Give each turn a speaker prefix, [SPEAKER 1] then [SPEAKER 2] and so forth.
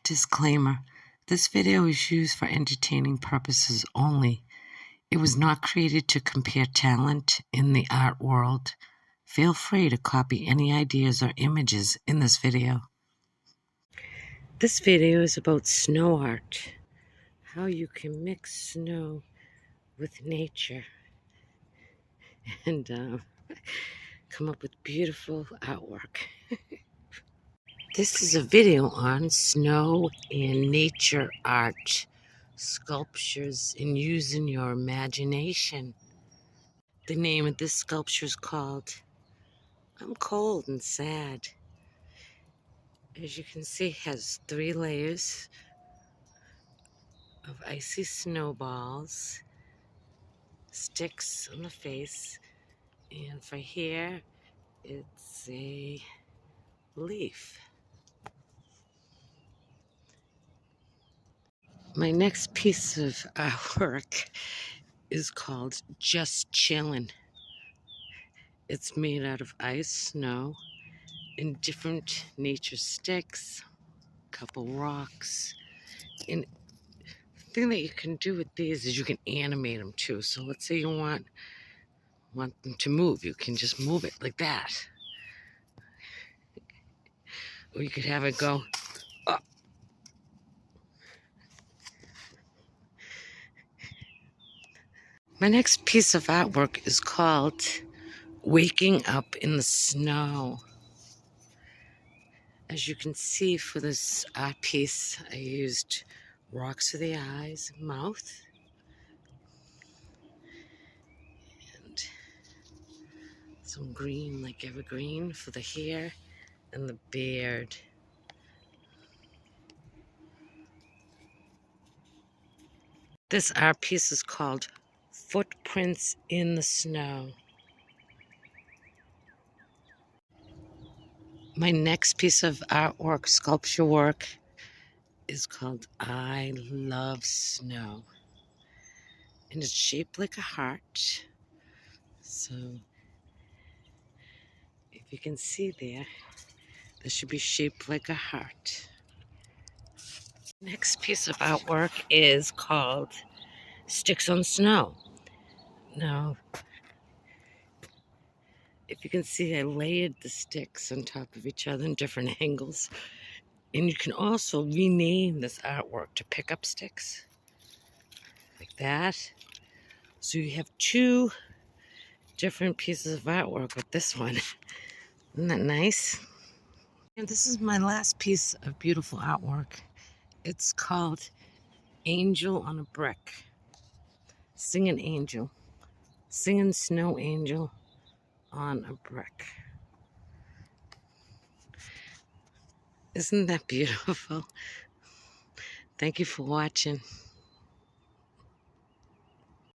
[SPEAKER 1] Disclaimer: this video is used for entertaining purposes only. It was not created to compare talent in the art world. Feel free to copy any ideas or images in this video. This video is about snow art, how you can mix snow with nature and come up with beautiful artwork. This is a video on snow and nature art, sculptures, and using your imagination. The name of this sculpture is called I'm Cold and Sad. As you can see, it has 3 layers of icy snowballs, sticks on the face, and for here, it's a leaf. My next piece of artwork is called Just Chillin'. It's made out of ice, snow, and different nature sticks, a couple rocks. And the thing that you can do with these is you can animate them too. So let's say you want them to move. You can just move it like that. Or you could have it go up. My next piece of artwork is called Waking Up in the Snow. As you can see, for this art piece, I used rocks for the eyes and mouth, and some green like evergreen for the hair and the beard. This art piece is called Footprints in the Snow. My next piece of artwork, sculpture work, is called I Love Snow. And it's shaped like a heart. So if you can see there, this should be shaped like a heart. Next piece of artwork is called Sticks on Snow. Now, if you can see, I layered the sticks on top of each other in different angles. And you can also rename this artwork to pick up sticks, like that. So you have 2 different pieces of artwork with this one. Isn't that nice? And this is my last piece of beautiful artwork. It's called Angel on a Brick. Singing angel. Singing snow angel on a brick. Isn't that beautiful? Thank you for watching.